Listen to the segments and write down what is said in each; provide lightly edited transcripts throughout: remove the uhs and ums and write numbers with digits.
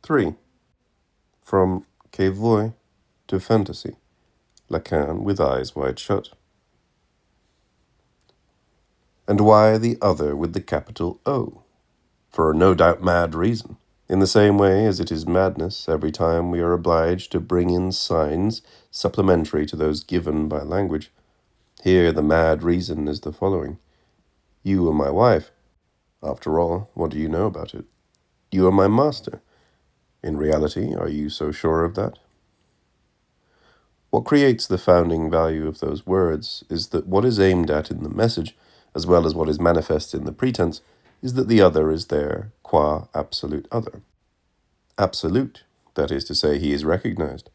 3. From que vuoi to fantasy, Lacan with eyes wide shut. And why the other with the capital O? For a no doubt mad reason, in the same way as it is madness every time we are obliged to bring in signs supplementary to those given by language. Here the mad reason is the following. You are my wife. After all, what do you know about it? You are my master. In reality, are you so sure of that? What creates the founding value of those words is that what is aimed at in the message, as well as what is manifest in the pretense, is that the other is there qua absolute other. Absolute, that is to say, he is recognized,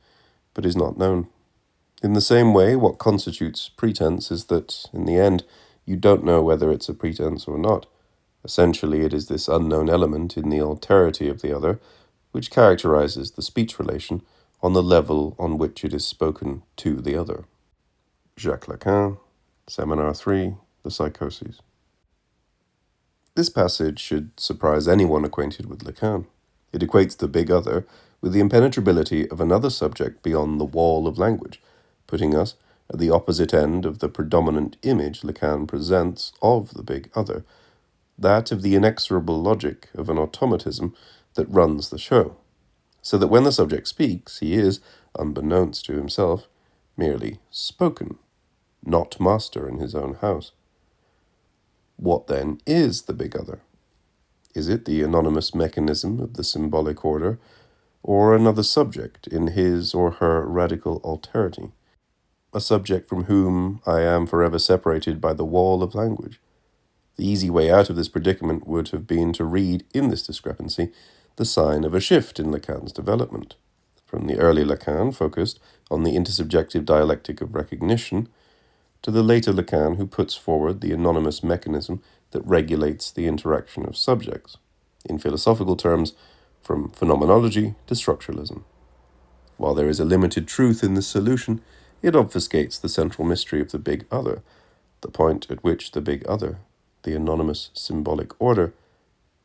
but is not known. In the same way, what constitutes pretense is that, in the end, you don't know whether it's a pretense or not. Essentially, it is this unknown element in the alterity of the other which characterizes the speech relation on the level on which it is spoken to the other. Jacques Lacan, Seminar 3, The Psychoses. This passage should surprise anyone acquainted with Lacan. It equates the big other with the impenetrability of another subject beyond the wall of language, putting us at the opposite end of the predominant image Lacan presents of the big other, that of the inexorable logic of an automatism that runs the show, so that when the subject speaks, he is, unbeknownst to himself, merely spoken, not master in his own house. What then is the big other? Is it the anonymous mechanism of the symbolic order, or another subject in his or her radical alterity? A subject from whom I am forever separated by the wall of language? The easy way out of this predicament would have been to read in this discrepancy the sign of a shift in Lacan's development, from the early Lacan focused on the intersubjective dialectic of recognition, to the later Lacan who puts forward the anonymous mechanism that regulates the interaction of subjects, in philosophical terms, from phenomenology to structuralism. While there is a limited truth in this solution, it obfuscates the central mystery of the big other, the point at which the big other, the anonymous symbolic order,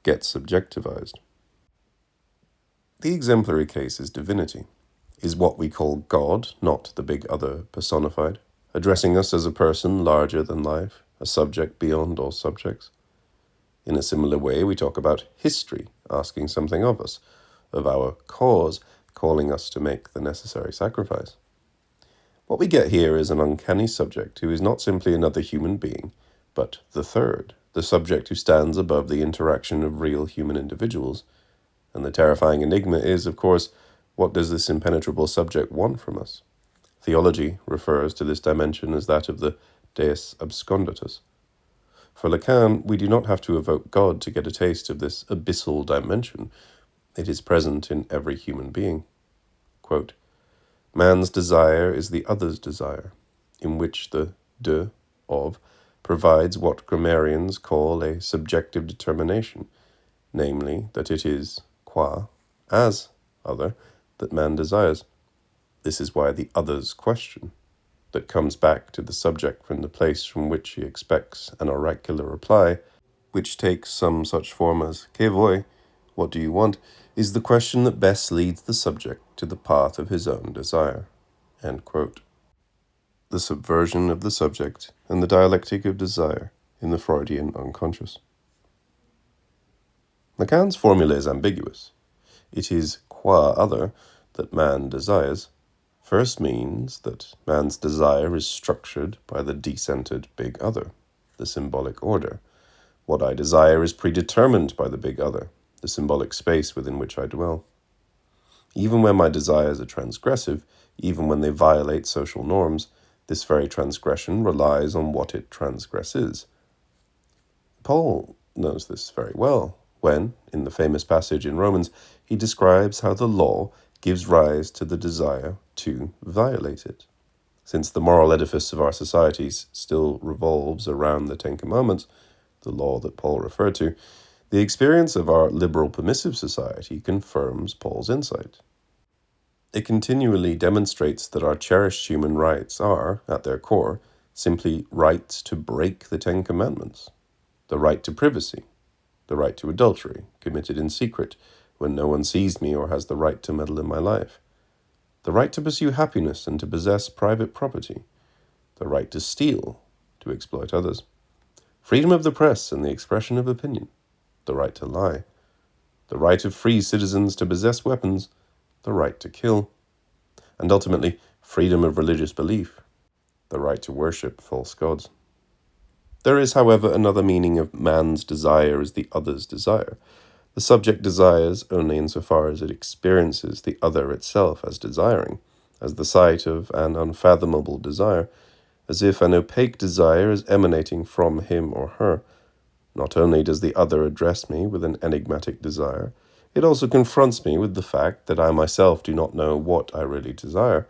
gets subjectivized. The exemplary case is divinity, is what we call God, not the big other personified, addressing us as a person larger than life, a subject beyond all subjects. In a similar way, we talk about history asking something of us, of our cause calling us to make the necessary sacrifice. What we get here is an uncanny subject who is not simply another human being, but the third, the subject who stands above the interaction of real human individuals. And the terrifying enigma is, of course, what does this impenetrable subject want from us? Theology refers to this dimension as that of the deus abscondatus. For Lacan, we do not have to evoke God to get a taste of this abyssal dimension. It is present in every human being. Quote, man's desire is the other's desire, in which the de, of, provides what grammarians call a subjective determination, namely that it is qua, as other, that man desires. This is why the other's question, that comes back to the subject from the place from which he expects an oracular reply, which takes some such form as que vuoi, what do you want, is the question that best leads the subject to the path of his own desire. End quote. The subversion of the subject and the dialectic of desire in the Freudian unconscious. Lacan's formula is ambiguous. It is qua other that man desires, first means that man's desire is structured by the decentered big other, the symbolic order. What I desire is predetermined by the big other, the symbolic space within which I dwell. Even when my desires are transgressive, even when they violate social norms, this very transgression relies on what it transgresses. Paul knows this very well when, in the famous passage in Romans, he describes how the law gives rise to the desire to violate it. Since the moral edifice of our societies still revolves around the Ten Commandments, the law that Paul referred to, the experience of our liberal permissive society confirms Paul's insight. It continually demonstrates that our cherished human rights are, at their core, simply rights to break the Ten Commandments. The right to privacy, the right to adultery, committed in secret, when no one sees me or has the right to meddle in my life, the right to pursue happiness and to possess private property, the right to steal, to exploit others, freedom of the press and the expression of opinion, the right to lie, the right of free citizens to possess weapons, the right to kill, and ultimately, freedom of religious belief, the right to worship false gods. There is, however, another meaning of man's desire as the other's desire. The subject desires only insofar as it experiences the other itself as desiring, as the sight of an unfathomable desire, as if an opaque desire is emanating from him or her. Not only does the other address me with an enigmatic desire, it also confronts me with the fact that I myself do not know what I really desire,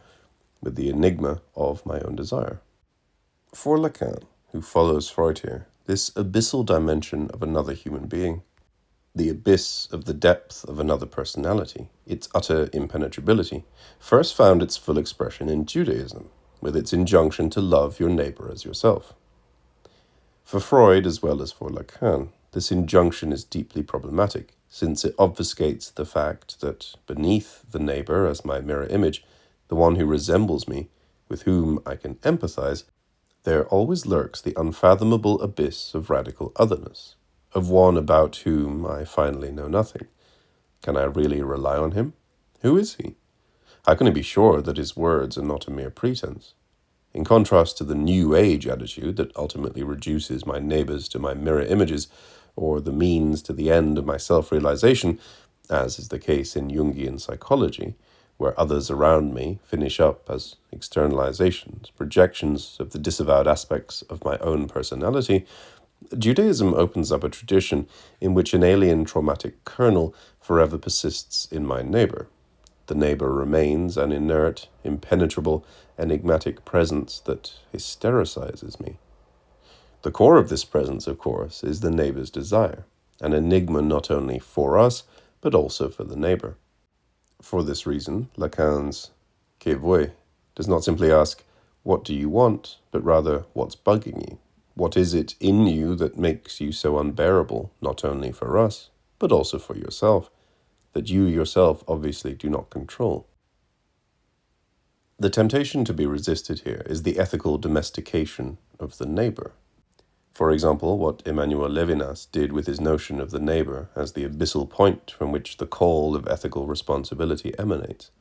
with the enigma of my own desire. For Lacan, who follows Freud here, this abyssal dimension of another human being, the abyss of the depth of another personality, its utter impenetrability, first found its full expression in Judaism, with its injunction to love your neighbor as yourself. For Freud, as well as for Lacan, this injunction is deeply problematic, since it obfuscates the fact that beneath the neighbor as my mirror image, the one who resembles me, with whom I can empathize, there always lurks the unfathomable abyss of radical otherness, of one about whom I finally know nothing. Can I really rely on him? Who is he? How can I be sure that his words are not a mere pretense? In contrast to the New Age attitude that ultimately reduces my neighbors to my mirror images, or the means to the end of my self-realization, as is the case in Jungian psychology, where others around me finish up as externalizations, projections of the disavowed aspects of my own personality, Judaism opens up a tradition in which an alien traumatic kernel forever persists in my neighbor. The neighbor remains an inert, impenetrable, enigmatic presence that hystericizes me. The core of this presence, of course, is the neighbor's desire, an enigma not only for us, but also for the neighbor. For this reason, Lacan's "que vuoi" does not simply ask, what do you want, but rather, what's bugging you? What is it in you that makes you so unbearable, not only for us, but also for yourself, that you yourself obviously do not control? The temptation to be resisted here is the ethical domestication of the neighbor. For example, what Emmanuel Levinas did with his notion of the neighbor as the abyssal point from which the call of ethical responsibility emanates.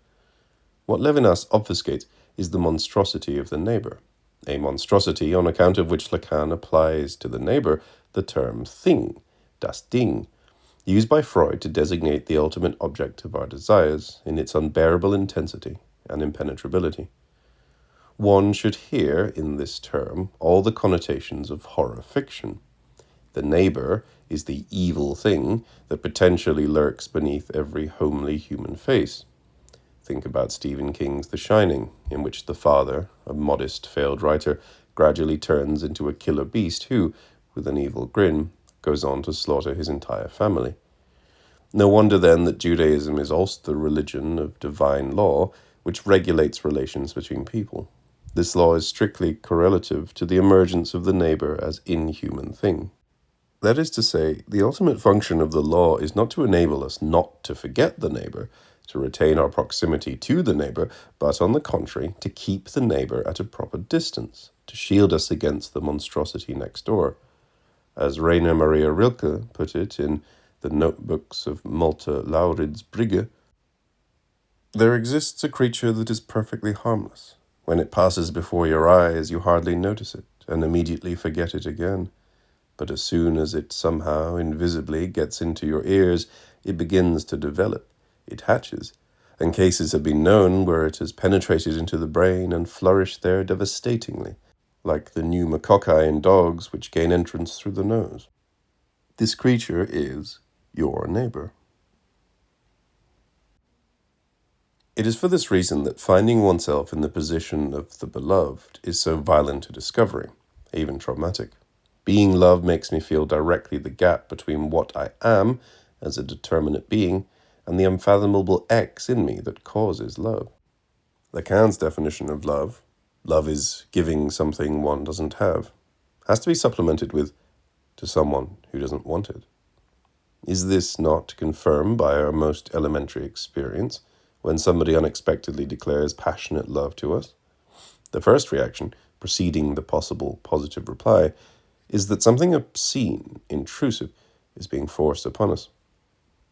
What Levinas obfuscates is the monstrosity of the neighbor, a monstrosity on account of which Lacan applies to the neighbor the term thing, das Ding, used by Freud to designate the ultimate object of our desires in its unbearable intensity and impenetrability. One should hear in this term all the connotations of horror fiction. The neighbor is the evil thing that potentially lurks beneath every homely human face. Think about Stephen King's The Shining, in which the father, a modest, failed writer, gradually turns into a killer beast who, with an evil grin, goes on to slaughter his entire family. No wonder then that Judaism is also the religion of divine law, which regulates relations between people. This law is strictly correlative to the emergence of the neighbor as inhuman thing. That is to say, the ultimate function of the law is not to enable us not to forget the neighbor, to retain our proximity to the neighbor, but on the contrary, to keep the neighbor at a proper distance, to shield us against the monstrosity next door. As Rainer Maria Rilke put it in the notebooks of Malte Laurids Brigge, there exists a creature that is perfectly harmless. When it passes before your eyes, you hardly notice it, and immediately forget it again. But as soon as it somehow invisibly gets into your ears, it begins to develop. It hatches, and cases have been known where it has penetrated into the brain and flourished there devastatingly, like the pneumococci in dogs which gain entrance through the nose. This creature is your neighbor. It is for this reason that finding oneself in the position of the beloved is so violent a discovery, even traumatic. Being loved makes me feel directly the gap between what I am as a determinate being and the unfathomable X in me that causes love. Lacan's definition of love is giving something one doesn't have, has to be supplemented with to someone who doesn't want it. Is this not confirmed by our most elementary experience when somebody unexpectedly declares passionate love to us? The first reaction, preceding the possible positive reply, is that something obscene, intrusive, is being forced upon us.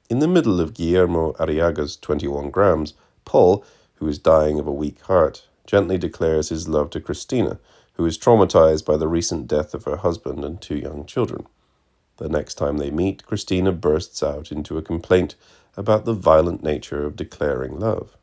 In the middle of Guillermo Arriaga's 21 grams, Paul, who is dying of a weak heart, gently declares his love to Christina, who is traumatized by the recent death of her husband and two young children. The next time they meet, Christina bursts out into a complaint about the violent nature of declaring love.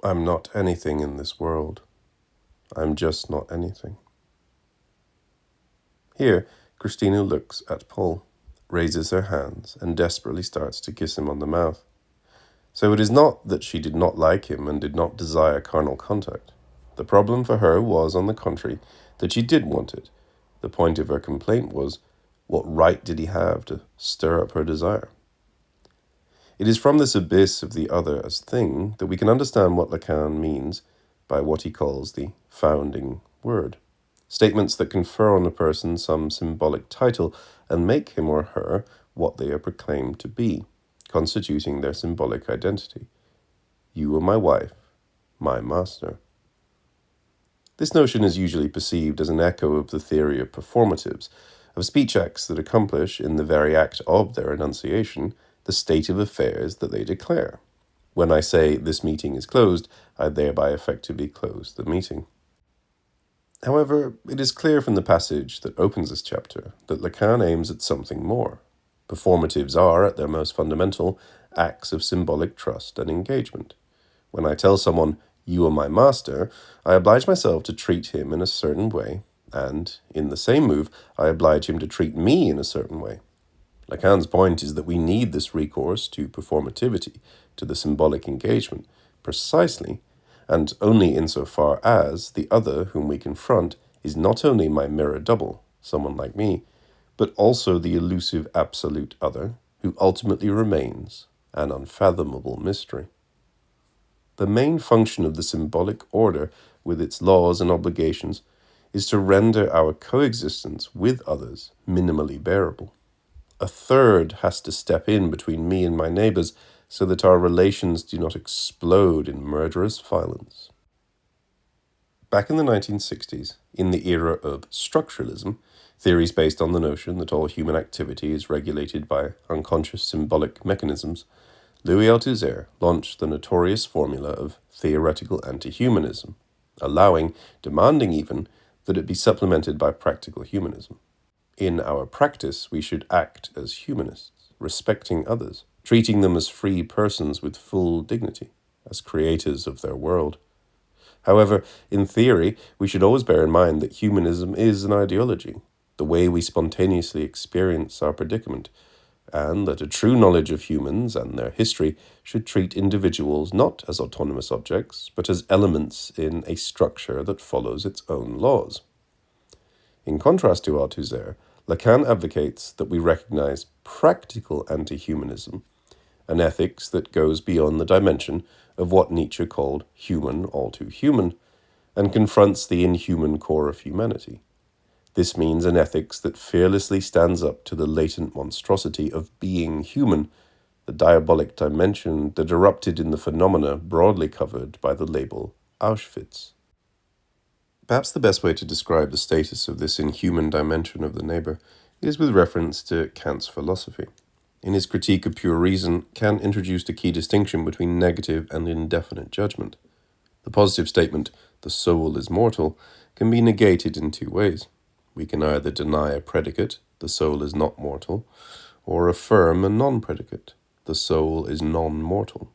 I'm not anything in this world. I'm just not anything. Here, Christina looks at Paul, raises her hands, and desperately starts to kiss him on the mouth. So it is not that she did not like him and did not desire carnal contact. The problem for her was, on the contrary, that she did want it. The point of her complaint was, what right did he have to stir up her desire? It is from this abyss of the other as thing that we can understand what Lacan means by what he calls the founding word. Statements that confer on a person some symbolic title and make him or her what they are proclaimed to be, constituting their symbolic identity. You are my wife, my master. This notion is usually perceived as an echo of the theory of performatives, of speech acts that accomplish, in the very act of their enunciation, the state of affairs that they declare. When I say this meeting is closed, I thereby effectively close the meeting. However, it is clear from the passage that opens this chapter that Lacan aims at something more. Performatives are, at their most fundamental, acts of symbolic trust and engagement. When I tell someone, you are my master, I oblige myself to treat him in a certain way, and, in the same move, I oblige him to treat me in a certain way. Lacan's point is that we need this recourse to performativity, to the symbolic engagement, precisely, and only insofar as the other whom we confront is not only my mirror double, someone like me, but also the elusive absolute other, who ultimately remains an unfathomable mystery. The main function of the symbolic order, with its laws and obligations, is to render our coexistence with others minimally bearable. A third has to step in between me and my neighbors so that our relations do not explode in murderous violence. Back in the 1960s, in the era of structuralism, theories based on the notion that all human activity is regulated by unconscious symbolic mechanisms, Louis Althusser launched the notorious formula of theoretical anti-humanism, demanding even, that it be supplemented by practical humanism. In our practice, we should act as humanists, respecting others, treating them as free persons with full dignity, as creators of their world. However, in theory, we should always bear in mind that humanism is an ideology, the way we spontaneously experience our predicament, and that a true knowledge of humans and their history should treat individuals not as autonomous objects, but as elements in a structure that follows its own laws. In contrast to Althusser, Lacan advocates that we recognize practical anti-humanism, an ethics that goes beyond the dimension of what Nietzsche called human all too human, and confronts the inhuman core of humanity. This means an ethics that fearlessly stands up to the latent monstrosity of being human, the diabolic dimension that erupted in the phenomena broadly covered by the label Auschwitz. Perhaps the best way to describe the status of this inhuman dimension of the neighbor is with reference to Kant's philosophy. In his critique of pure reason, Kant introduced a key distinction between negative and indefinite judgment. The positive statement, "the soul is mortal," can be negated in two ways. We can either deny a predicate, "the soul is not mortal," or affirm a non-predicate, "the soul is non-mortal."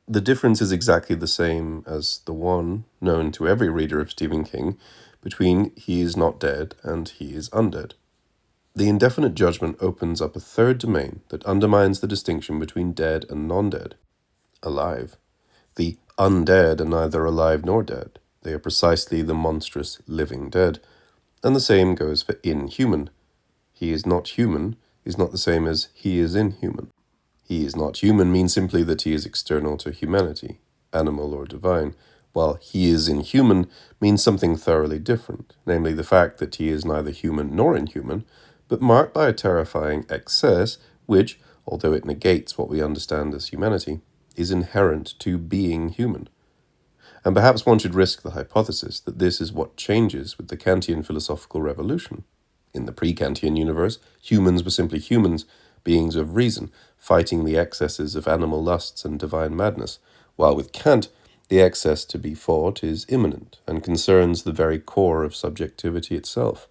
The difference is exactly the same as the one, known to every reader of Stephen King, between "he is not dead" and "he is undead." The indefinite judgment opens up a third domain that undermines the distinction between dead and non-dead, alive. The undead are neither alive nor dead. They are precisely the monstrous living dead. And the same goes for inhuman. He is not human is not the same as he is inhuman. He is not human means simply that he is external to humanity, animal or divine, while he is inhuman means something thoroughly different, namely the fact that he is neither human nor inhuman, but marked by a terrifying excess which, although it negates what we understand as humanity, is inherent to being human. And perhaps one should risk the hypothesis that this is what changes with the Kantian philosophical revolution. In the pre-Kantian universe, humans were simply humans, beings of reason, fighting the excesses of animal lusts and divine madness, while with Kant, the excess to be fought is immanent and concerns the very core of subjectivity itself.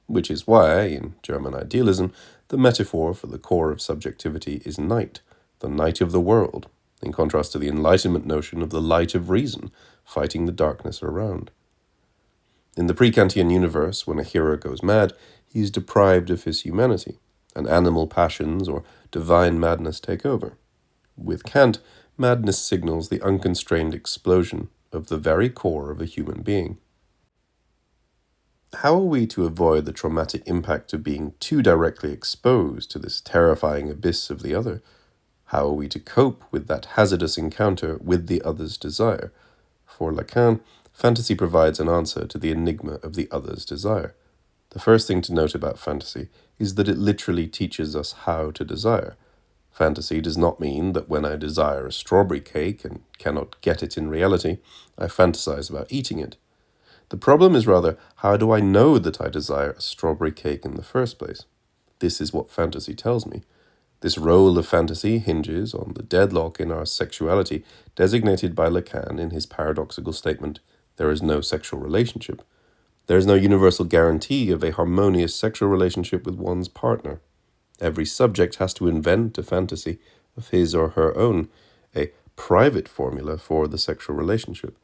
Which is why, in German idealism, the metaphor for the core of subjectivity is night, the night of the world, in contrast to the Enlightenment notion of the light of reason, fighting the darkness around. In the pre-Kantian universe, when a hero goes mad, he is deprived of his humanity, and animal passions or divine madness take over. With Kant, madness signals the unconstrained explosion of the very core of a human being. How are we to avoid the traumatic impact of being too directly exposed to this terrifying abyss of the other? How are we to cope with that hazardous encounter with the other's desire? For Lacan, fantasy provides an answer to the enigma of the other's desire. The first thing to note about fantasy is that it literally teaches us how to desire. Fantasy does not mean that when I desire a strawberry cake and cannot get it in reality, I fantasize about eating it. The problem is rather, how do I know that I desire a strawberry cake in the first place? This is what fantasy tells me. This role of fantasy hinges on the deadlock in our sexuality designated by Lacan in his paradoxical statement, "There is no sexual relationship." There is no universal guarantee of a harmonious sexual relationship with one's partner. Every subject has to invent a fantasy of his or her own, a private formula for the sexual relationship.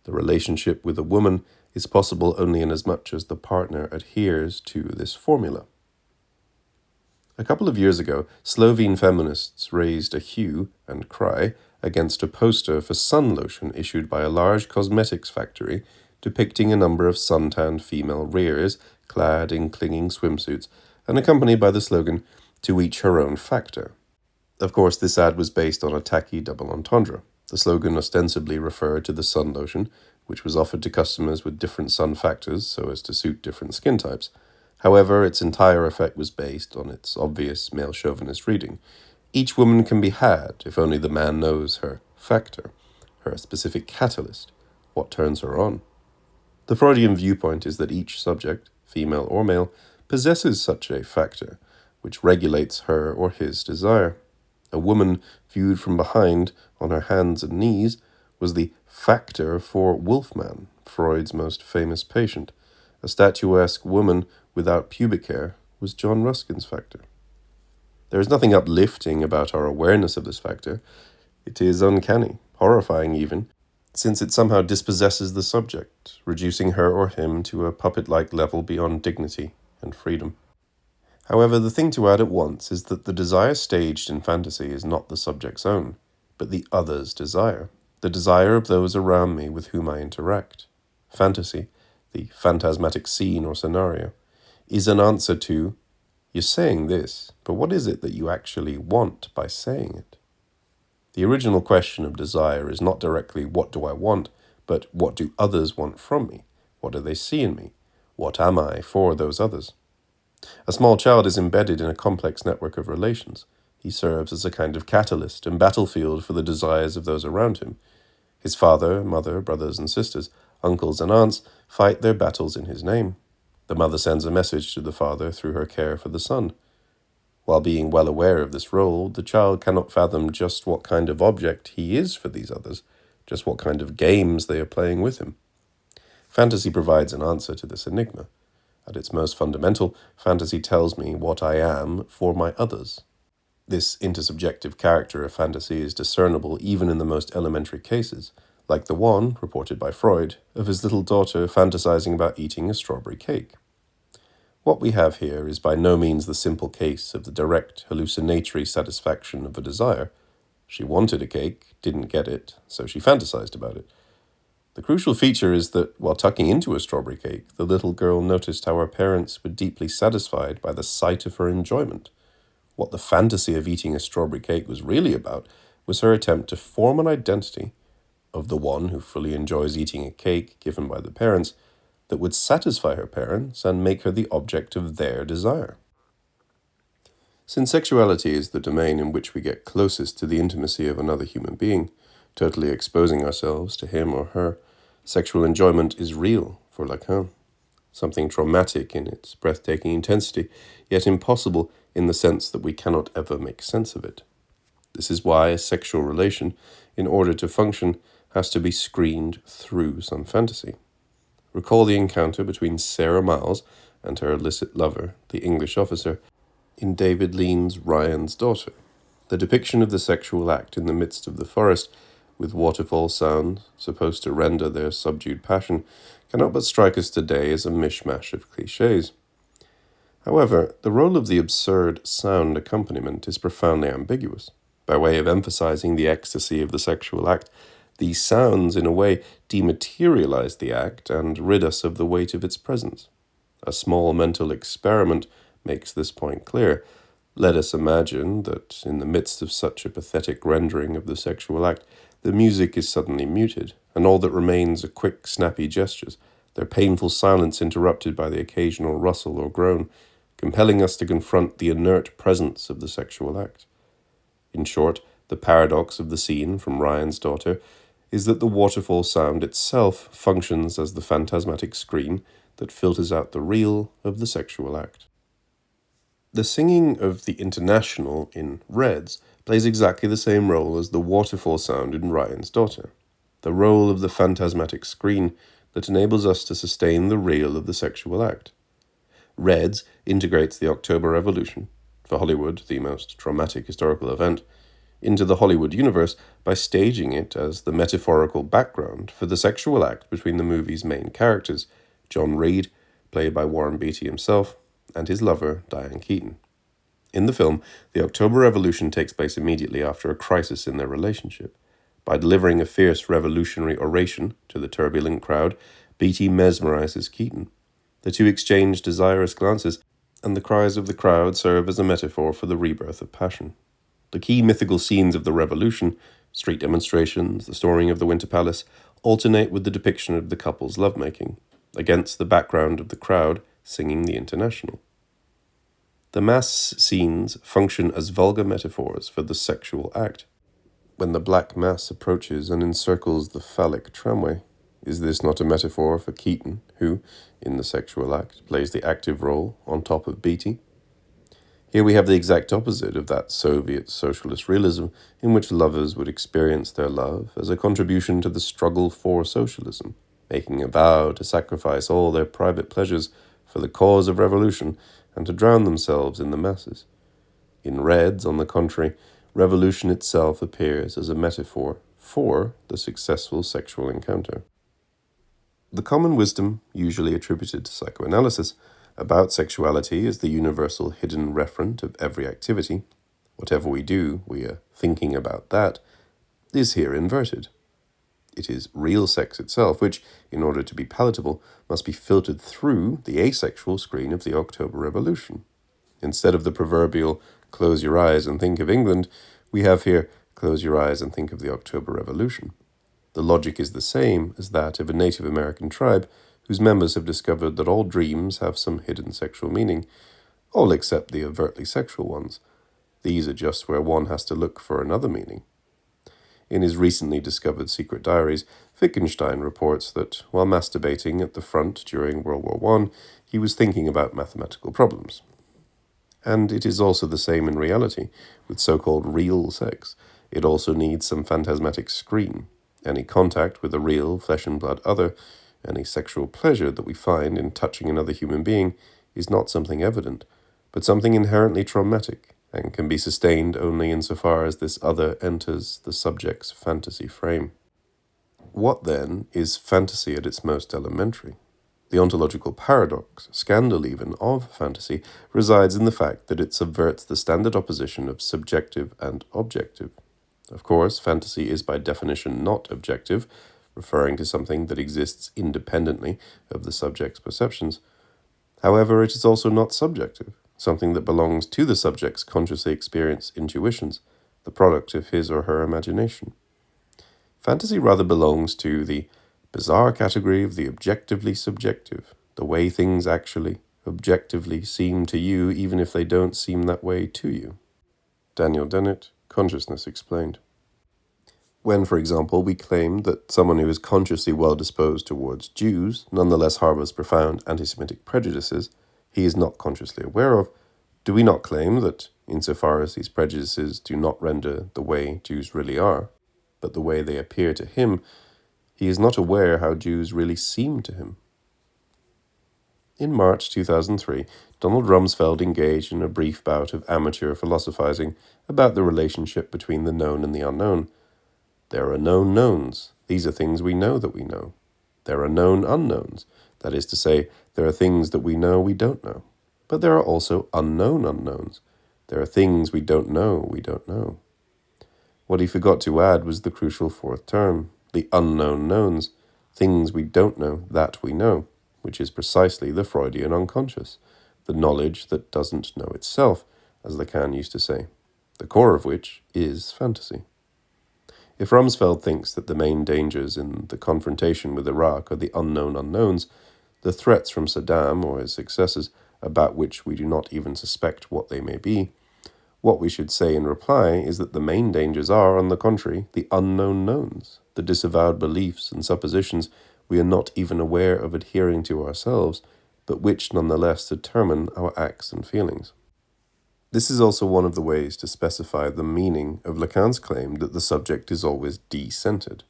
The relationship with a woman is possible only inasmuch as the partner adheres to this formula. A couple of years ago, Slovene feminists raised a hue and cry against a poster for sun lotion issued by a large cosmetics factory depicting a number of suntanned female rears clad in clinging swimsuits and accompanied by the slogan, "To each her own factor." Of course, this ad was based on a tacky double entendre. The slogan ostensibly referred to the sun lotion, which was offered to customers with different sun factors so as to suit different skin types. However, its entire effect was based on its obvious male chauvinist reading. Each woman can be had if only the man knows her factor, her specific catalyst, what turns her on. The Freudian viewpoint is that each subject, female or male, possesses such a factor, which regulates her or his desire. A woman viewed from behind, on her hands and knees, was the factor for Wolfman, Freud's most famous patient. A statuesque woman without pubic hair was John Ruskin's factor. There is nothing uplifting about our awareness of this factor. It is uncanny, horrifying even, since it somehow dispossesses the subject, reducing her or him to a puppet-like level beyond dignity and freedom. However, the thing to add at once is that the desire staged in fantasy is not the subject's own, but the other's desire, the desire of those around me with whom I interact. Fantasy, the phantasmatic scene or scenario, is an answer to, "You're saying this, but what is it that you actually want by saying it?" The original question of desire is not directly "what do I want?" but "what do others want from me? What do they see in me? What am I for those others?" A small child is embedded in a complex network of relations. He serves as a kind of catalyst and battlefield for the desires of those around him. His father, mother, brothers and sisters, uncles and aunts fight their battles in his name. The mother sends a message to the father through her care for the son. While being well aware of this role, the child cannot fathom just what kind of object he is for these others, just what kind of games they are playing with him. Fantasy provides an answer to this enigma. At its most fundamental, fantasy tells me what I am for my others. This intersubjective character of fantasy is discernible even in the most elementary cases, like the one, reported by Freud, of his little daughter fantasizing about eating a strawberry cake. What we have here is by no means the simple case of the direct hallucinatory satisfaction of a desire. She wanted a cake, didn't get it, so she fantasized about it. The crucial feature is that, while tucking into a strawberry cake, the little girl noticed how her parents were deeply satisfied by the sight of her enjoyment. What the fantasy of eating a strawberry cake was really about was her attempt to form an identity of the one who fully enjoys eating a cake given by the parents that would satisfy her parents and make her the object of their desire. Since sexuality is the domain in which we get closest to the intimacy of another human being, totally exposing ourselves to him or her, sexual enjoyment is real for Lacan, something traumatic in its breathtaking intensity, yet impossible in the sense that we cannot ever make sense of it. This is why a sexual relation, in order to function, has to be screened through some fantasy. Recall the encounter between Sarah Miles and her illicit lover, the English officer, in David Lean's Ryan's Daughter. The depiction of the sexual act in the midst of the forest, with waterfall sounds supposed to render their subdued passion, cannot but strike us today as a mishmash of cliches. However, the role of the absurd sound accompaniment is profoundly ambiguous. By way of emphasizing the ecstasy of the sexual act, these sounds, in a way, dematerialize the act and rid us of the weight of its presence. A small mental experiment makes this point clear. Let us imagine that, in the midst of such a pathetic rendering of the sexual act, the music is suddenly muted, and all that remains are quick, snappy gestures, their painful silence interrupted by the occasional rustle or groan, compelling us to confront the inert presence of the sexual act. In short, the paradox of the scene from Ryan's Daughter is that the waterfall sound itself functions as the phantasmatic screen that filters out the real of the sexual act. The singing of the International in Reds plays exactly the same role as the waterfall sound in Ryan's Daughter, the role of the phantasmatic screen that enables us to sustain the real of the sexual act. Reds integrates the October Revolution, for Hollywood the most traumatic historical event, into the Hollywood universe by staging it as the metaphorical background for the sexual act between the movie's main characters, John Reed, played by Warren Beatty himself, and his lover, Diane Keaton. In the film, the October Revolution takes place immediately after a crisis in their relationship. By delivering a fierce revolutionary oration to the turbulent crowd, Beatty mesmerizes Keaton. The two exchange desirous glances, and the cries of the crowd serve as a metaphor for the rebirth of passion. The key mythical scenes of the revolution, street demonstrations, the storming of the Winter Palace, alternate with the depiction of the couple's lovemaking, against the background of the crowd singing the International. The mass scenes function as vulgar metaphors for the sexual act. When the black mass approaches and encircles the phallic tramway, is this not a metaphor for Keaton, who, in the sexual act, plays the active role on top of Beatty? Here we have the exact opposite of that Soviet socialist realism in which lovers would experience their love as a contribution to the struggle for socialism, making a vow to sacrifice all their private pleasures for the cause of revolution and to drown themselves in the masses. In Reds, on the contrary, revolution itself appears as a metaphor for the successful sexual encounter. The common wisdom, usually attributed to psychoanalysis, about sexuality as the universal hidden referent of every activity, whatever we do, we are thinking about that, is here inverted. It is real sex itself, which, in order to be palatable, must be filtered through the asexual screen of the October Revolution. Instead of the proverbial close your eyes and think of England, we have here close your eyes and think of the October Revolution. The logic is the same as that of a Native American tribe whose members have discovered that all dreams have some hidden sexual meaning, all except the overtly sexual ones. These are just where one has to look for another meaning. In his recently discovered secret diaries, Wittgenstein reports that while masturbating at the front during World War I, he was thinking about mathematical problems. And it is also the same in reality, with so-called real sex. It also needs some phantasmatic screen. Any contact with a real flesh and blood other, any sexual pleasure that we find in touching another human being, is not something evident, but something inherently traumatic, and can be sustained only insofar as this other enters the subject's fantasy frame. What, then, is fantasy at its most elementary? The ontological paradox, scandal even, of fantasy resides in the fact that it subverts the standard opposition of subjective and objective. Of course, fantasy is by definition not objective, referring to something that exists independently of the subject's perceptions. However, it is also not subjective, something that belongs to the subject's consciously experienced intuitions, the product of his or her imagination. Fantasy rather belongs to the bizarre category of the objectively subjective, the way things actually, objectively seem to you even if they don't seem that way to you. Daniel Dennett, Consciousness Explained. When, for example, we claim that someone who is consciously well disposed towards Jews nonetheless harbors profound anti-Semitic prejudices he is not consciously aware of, do we not claim that, insofar as these prejudices do not render the way Jews really are, but the way they appear to him, he is not aware how Jews really seem to him? In March 2003, Donald Rumsfeld engaged in a brief bout of amateur philosophizing about the relationship between the known and the unknown. There are known knowns. These are things we know that we know. There are known unknowns. That is to say, there are things that we know we don't know. But there are also unknown unknowns. There are things we don't know. What he forgot to add was the crucial fourth term, the unknown knowns, things we don't know that we know, which is precisely the Freudian unconscious, the knowledge that doesn't know itself, as Lacan used to say, the core of which is fantasy. If Rumsfeld thinks that the main dangers in the confrontation with Iraq are the unknown unknowns, the threats from Saddam or his successors about which we do not even suspect what they may be, what we should say in reply is that the main dangers are, on the contrary, the unknown knowns, the disavowed beliefs and suppositions we are not even aware of adhering to ourselves, but which nonetheless determine our acts and feelings. This is also one of the ways to specify the meaning of Lacan's claim that the subject is always de-centered.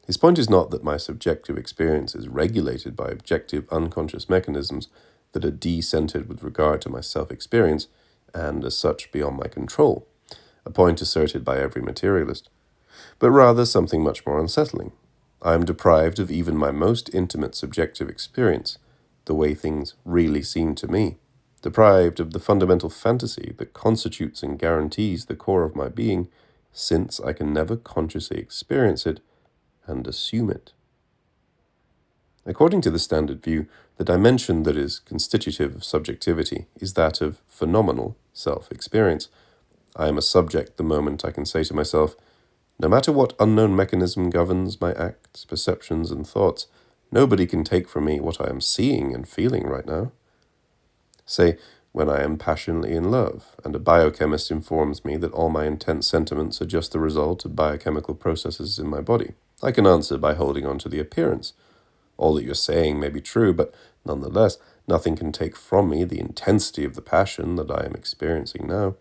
His point is not that my subjective experience is regulated by objective unconscious mechanisms that are de-centered with regard to my self-experience, and as such beyond my control, a point asserted by every materialist, but rather something much more unsettling. I am deprived of even my most intimate subjective experience, the way things really seem to me, deprived of the fundamental fantasy that constitutes and guarantees the core of my being, since I can never consciously experience it and assume it. According to the standard view, the dimension that is constitutive of subjectivity is that of phenomenal self-experience. I am a subject the moment I can say to myself, no matter what unknown mechanism governs my acts, perceptions, and thoughts, nobody can take from me what I am seeing and feeling right now. Say, when I am passionately in love, and a biochemist informs me that all my intense sentiments are just the result of biochemical processes in my body. I can answer by holding on to the appearance. All that you're saying may be true, but nonetheless, nothing can take from me the intensity of the passion that I am experiencing now.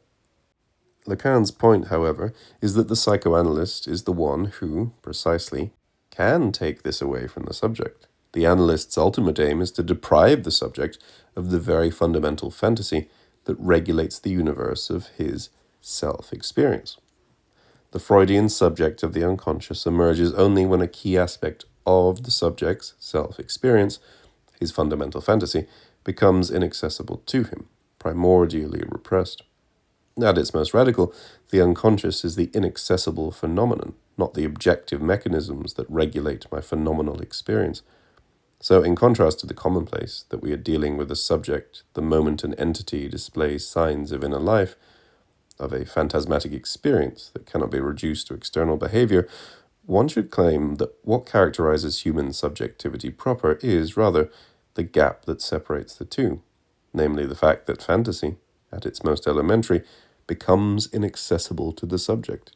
Lacan's point, however, is that the psychoanalyst is the one who, precisely, can take this away from the subject. The analyst's ultimate aim is to deprive the subject of the very fundamental fantasy that regulates the universe of his self-experience. The Freudian subject of the unconscious emerges only when a key aspect of the subject's self-experience, his fundamental fantasy, becomes inaccessible to him, primordially repressed. At its most radical, the unconscious is the inaccessible phenomenon, not the objective mechanisms that regulate my phenomenal experience. So, in contrast to the commonplace that we are dealing with a subject the moment an entity displays signs of inner life, of a phantasmatic experience that cannot be reduced to external behavior, one should claim that what characterizes human subjectivity proper is, rather, the gap that separates the two, namely the fact that fantasy, at its most elementary, becomes inaccessible to the subject.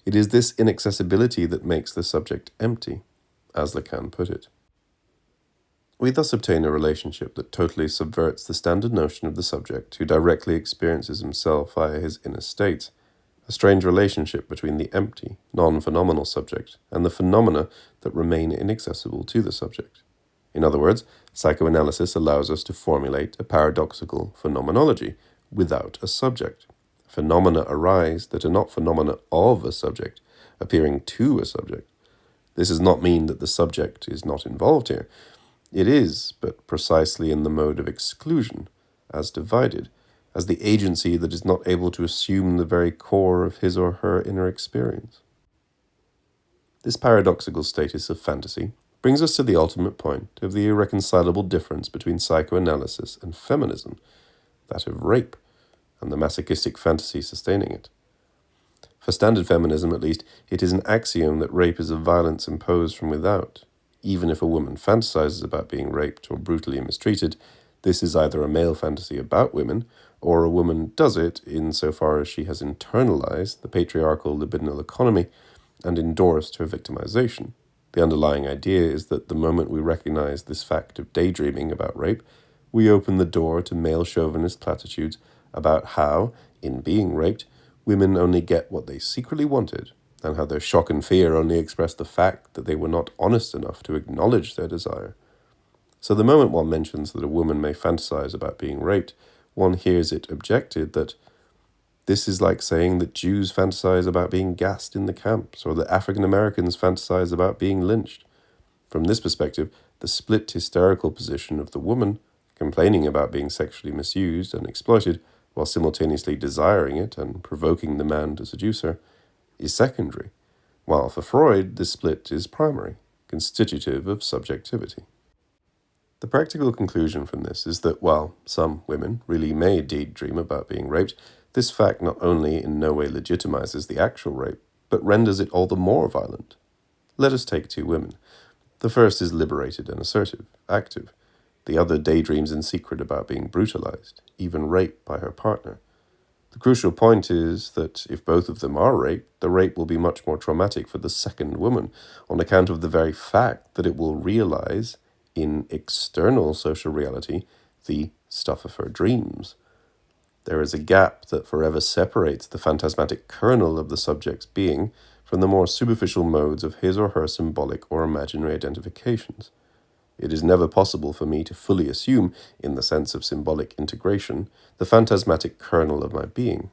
It is this inaccessibility that makes the subject empty, as Lacan put it. We thus obtain a relationship that totally subverts the standard notion of the subject who directly experiences himself via his inner state, a strange relationship between the empty, non-phenomenal subject and the phenomena that remain inaccessible to the subject. In other words, psychoanalysis allows us to formulate a paradoxical phenomenology without a subject. Phenomena arise that are not phenomena of a subject, appearing to a subject. This does not mean that the subject is not involved here. It is, but precisely in the mode of exclusion, as divided, as the agency that is not able to assume the very core of his or her inner experience. This paradoxical status of fantasy brings us to the ultimate point of the irreconcilable difference between psychoanalysis and feminism, that of rape, and the masochistic fantasy sustaining it. For standard feminism, at least, it is an axiom that rape is a violence imposed from without. Even if a woman fantasizes about being raped or brutally mistreated, this is either a male fantasy about women, or a woman does it insofar as she has internalized the patriarchal libidinal economy and endorsed her victimization. The underlying idea is that the moment we recognize this fact of daydreaming about rape, we open the door to male chauvinist platitudes about how, in being raped, women only get what they secretly wanted, and how their shock and fear only express the fact that they were not honest enough to acknowledge their desire. So the moment one mentions that a woman may fantasize about being raped, one hears it objected that this is like saying that Jews fantasize about being gassed in the camps, or that African Americans fantasize about being lynched. From this perspective, the split hysterical position of the woman, complaining about being sexually misused and exploited, while simultaneously desiring it and provoking the man to seduce her, is secondary, while for Freud this split is primary, constitutive of subjectivity. The practical conclusion from this is that while some women really may indeed dream about being raped, this fact not only in no way legitimizes the actual rape, but renders it all the more violent. Let us take two women. The first is liberated and assertive, active. The other daydreams in secret about being brutalized, even raped by her partner. The crucial point is that if both of them are raped, the rape will be much more traumatic for the second woman on account of the very fact that it will realize, in external social reality, the stuff of her dreams. There is a gap that forever separates the phantasmatic kernel of the subject's being from the more superficial modes of his or her symbolic or imaginary identifications. It is never possible for me to fully assume, in the sense of symbolic integration, the phantasmatic kernel of my being.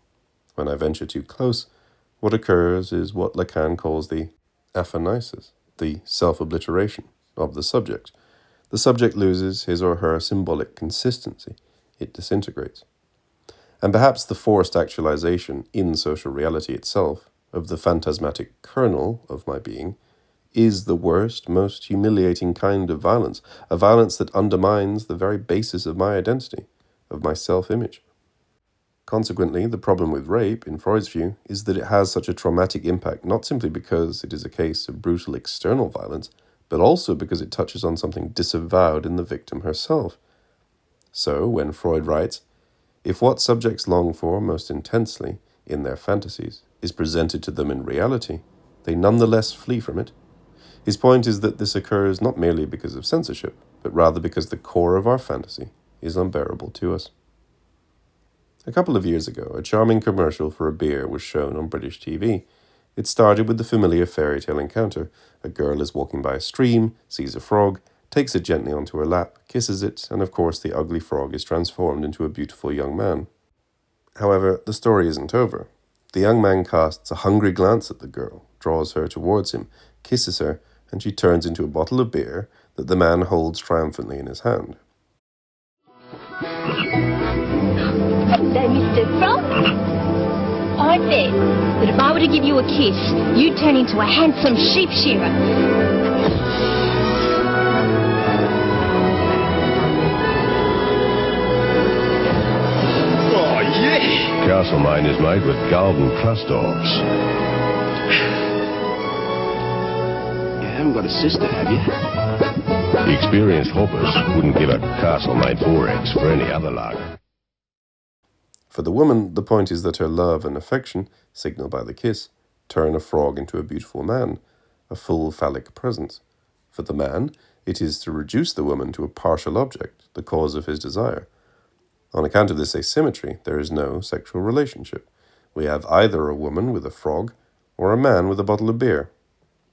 When I venture too close, what occurs is what Lacan calls the aphanisis, the self-obliteration of the subject. The subject loses his or her symbolic consistency. It disintegrates. And perhaps the forced actualization in social reality itself of the phantasmatic kernel of my being is the worst, most humiliating kind of violence, a violence that undermines the very basis of my identity, of my self-image. Consequently, the problem with rape, in Freud's view, is that it has such a traumatic impact not simply because it is a case of brutal external violence, but also because it touches on something disavowed in the victim herself. So, when Freud writes, if what subjects long for most intensely in their fantasies is presented to them in reality, they nonetheless flee from it. His point is that this occurs not merely because of censorship, but rather because the core of our fantasy is unbearable to us. A couple of years ago, a charming commercial for a beer was shown on British TV. It started with the familiar fairy tale encounter. A girl is walking by a stream, sees a frog, takes it gently onto her lap, kisses it, and of course the ugly frog is transformed into a beautiful young man. However, the story isn't over. The young man casts a hungry glance at the girl, draws her towards him, kisses her, and she turns into a bottle of beer that the man holds triumphantly in his hand. Hello, Mr. Frog. I bet that if I were to give you a kiss, you'd turn into a handsome sheep shearer. Oh, yeah! Castle mine is made with golden crust offs. You haven't got a sister, have you? The experienced hoppers wouldn't give a castle-made 4X for any other lager. For the woman, the point is that her love and affection, signaled by the kiss, turn a frog into a beautiful man, a full phallic presence. For the man, It is to reduce the woman to a partial object, the cause of his desire. On account of this asymmetry, there is no sexual relationship. We have either a woman with a frog or a man with a bottle of beer.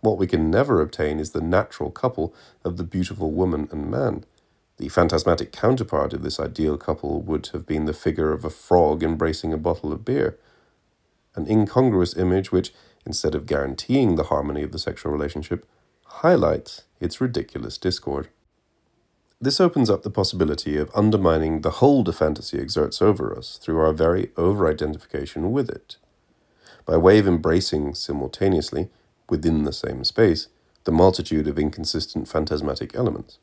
What we can never obtain is the natural couple of the beautiful woman and man. The phantasmatic counterpart of this ideal couple would have been the figure of a frog embracing a bottle of beer, an incongruous image which, instead of guaranteeing the harmony of the sexual relationship, highlights its ridiculous discord. This opens up the possibility of undermining the hold a fantasy exerts over us through our very over-identification with it. By way of embracing simultaneously, within the same space, the multitude of inconsistent phantasmatic elements.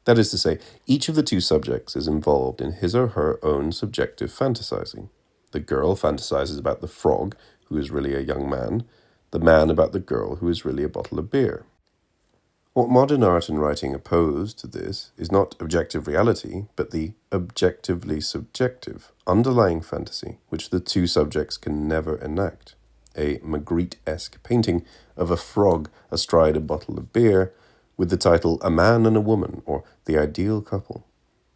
That is to say, each of the two subjects is involved in his or her own subjective fantasizing. The girl fantasizes about the frog, who is really a young man, the man about the girl, who is really a bottle of beer. What modern art and writing oppose to this is not objective reality, but the objectively subjective, underlying fantasy, which the two subjects can never enact. A Magritte-esque painting of a frog astride a bottle of beer, with the title A Man and a Woman, or The Ideal Couple.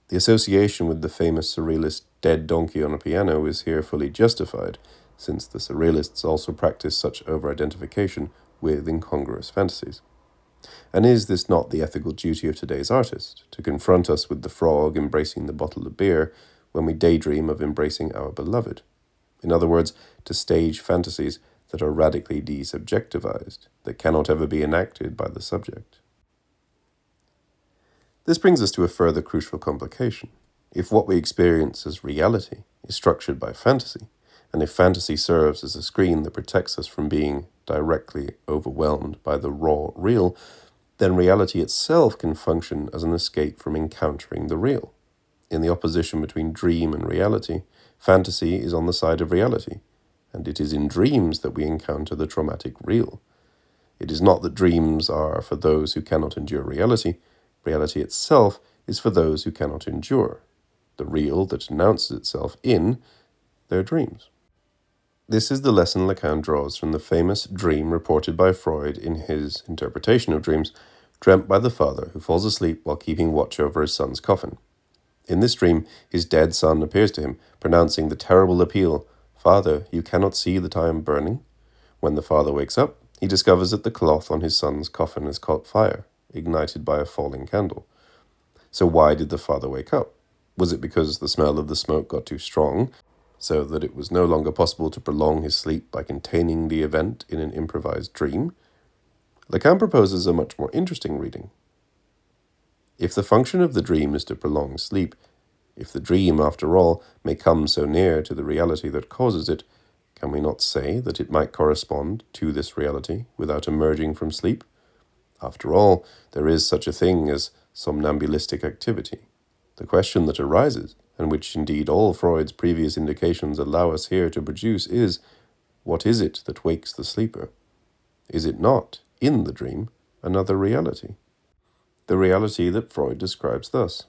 The association with the famous surrealist Dead Donkey on a Piano is here fully justified, since the surrealists also practice such over-identification with incongruous fantasies. And is this not the ethical duty of today's artist, to confront us with the frog embracing the bottle of beer when we daydream of embracing our beloved? In other words, to stage fantasies that are radically desubjectivized, that cannot ever be enacted by the subject. This brings us to a further crucial complication. If what we experience as reality is structured by fantasy, and if fantasy serves as a screen that protects us from being directly overwhelmed by the raw real, then reality itself can function as an escape from encountering the real. In the opposition between dream and reality, fantasy is on the side of reality, and it is in dreams that we encounter the traumatic real. It is not that dreams are for those who cannot endure reality. Reality itself is for those who cannot endure the real that announces itself in their dreams. This is the lesson Lacan draws from the famous dream reported by Freud in his interpretation of dreams, dreamt by the father who falls asleep while keeping watch over his son's coffin. In this dream, his dead son appears to him, pronouncing the terrible appeal, "Father, you cannot see that I am burning?" When the father wakes up, he discovers that the cloth on his son's coffin has caught fire, ignited by a falling candle. So why did the father wake up? Was it because the smell of the smoke got too strong, so that it was no longer possible to prolong his sleep by containing the event in an improvised dream? Lacan proposes a much more interesting reading. If the function of the dream is to prolong sleep, if the dream, after all, may come so near to the reality that causes it, can we not say that it might correspond to this reality without emerging from sleep? After all, there is such a thing as somnambulistic activity. The question that arises, and which indeed all Freud's previous indications allow us here to produce, is, what is it that wakes the sleeper? Is it not, in the dream, another reality? The reality that Freud describes thus: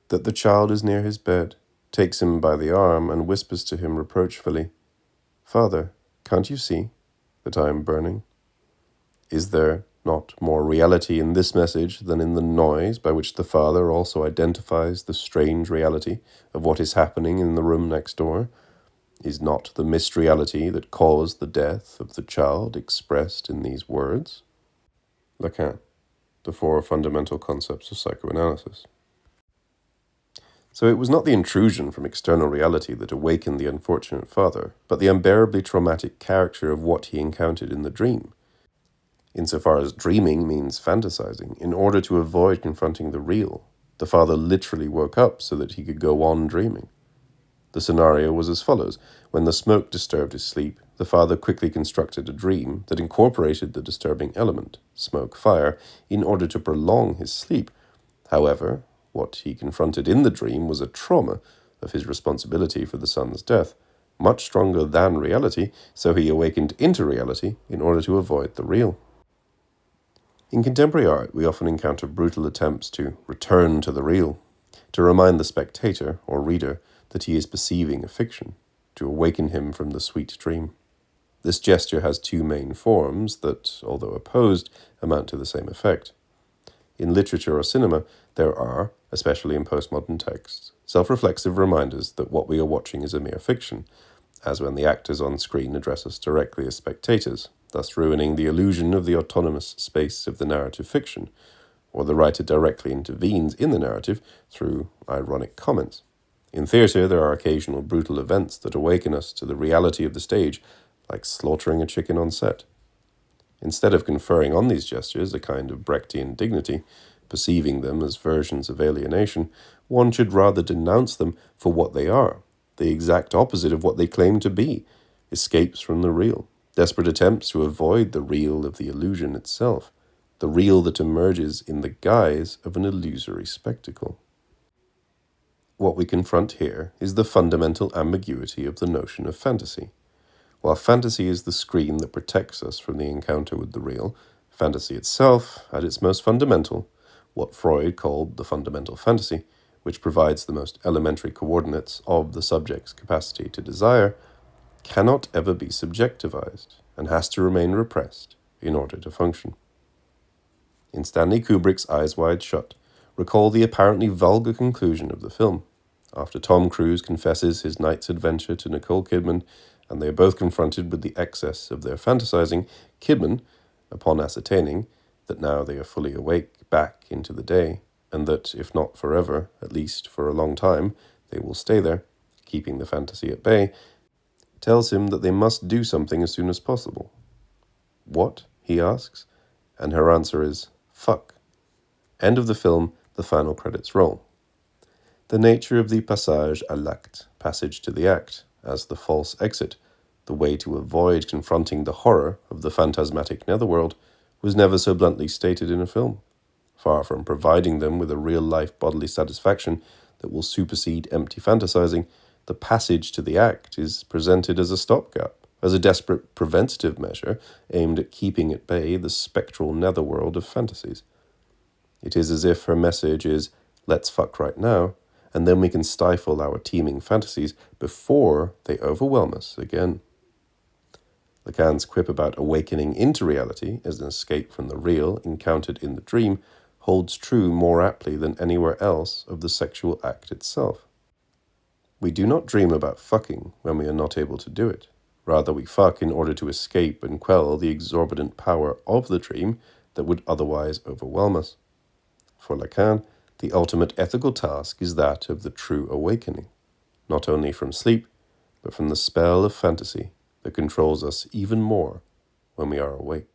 that the child is near his bed, takes him by the arm, and whispers to him reproachfully, "Father, can't you see that I am burning?" Is there not more reality in this message than in the noise by which the father also identifies the strange reality of what is happening in the room next door? Is not the mystery-reality that caused the death of the child expressed in these words? Lacan, The Four Fundamental Concepts of Psychoanalysis. So it was not the intrusion from external reality that awakened the unfortunate father, but the unbearably traumatic character of what he encountered in the dream. Insofar as dreaming means fantasizing, in order to avoid confronting the real, the father literally woke up so that he could go on dreaming. The scenario was as follows. When the smoke disturbed his sleep, the father quickly constructed a dream that incorporated the disturbing element, smoke, fire, in order to prolong his sleep. However, what he confronted in the dream was a trauma of his responsibility for the son's death, much stronger than reality, so he awakened into reality in order to avoid the real. In contemporary art, we often encounter brutal attempts to return to the real, to remind the spectator or reader that he is perceiving a fiction, to awaken him from the sweet dream. This gesture has two main forms that, although opposed, amount to the same effect. In literature or cinema, there are, especially in postmodern texts, self-reflexive reminders that what we are watching is a mere fiction, as when the actors on screen address us directly as spectators, thus ruining the illusion of the autonomous space of the narrative fiction, or the writer directly intervenes in the narrative through ironic comments. In theatre, there are occasional brutal events that awaken us to the reality of the stage, like slaughtering a chicken on set. Instead of conferring on these gestures a kind of Brechtian dignity, perceiving them as versions of alienation, one should rather denounce them for what they are, the exact opposite of what they claim to be, escapes from the real, desperate attempts to avoid the real of the illusion itself, the real that emerges in the guise of an illusory spectacle. What we confront here is the fundamental ambiguity of the notion of fantasy. While fantasy is the screen that protects us from the encounter with the real, fantasy itself, at its most fundamental, what Freud called the fundamental fantasy, which provides the most elementary coordinates of the subject's capacity to desire, cannot ever be subjectivized and has to remain repressed in order to function. In Stanley Kubrick's Eyes Wide Shut, recall the apparently vulgar conclusion of the film. After Tom Cruise confesses his night's adventure to Nicole Kidman, and they are both confronted with the excess of their fantasizing, Kidman, upon ascertaining that now they are fully awake back into the day, and that, if not forever, at least for a long time, they will stay there, keeping the fantasy at bay, tells him that they must do something as soon as possible. What? He asks, and her answer is, fuck. End of the film, the final credits roll. The nature of the passage à l'acte, passage to the act, as the false exit, the way to avoid confronting the horror of the phantasmatic netherworld, was never so bluntly stated in a film. Far from providing them with a real-life bodily satisfaction that will supersede empty fantasizing, the passage to the act is presented as a stopgap, as a desperate preventative measure aimed at keeping at bay the spectral netherworld of fantasies. It is as if her message is, let's fuck right now, and then we can stifle our teeming fantasies before they overwhelm us again. Lacan's quip about awakening into reality as an escape from the real encountered in the dream holds true more aptly than anywhere else of the sexual act itself. We do not dream about fucking when we are not able to do it. Rather, we fuck in order to escape and quell the exorbitant power of the dream that would otherwise overwhelm us. For Lacan, the ultimate ethical task is that of the true awakening, not only from sleep, but from the spell of fantasy that controls us even more when we are awake.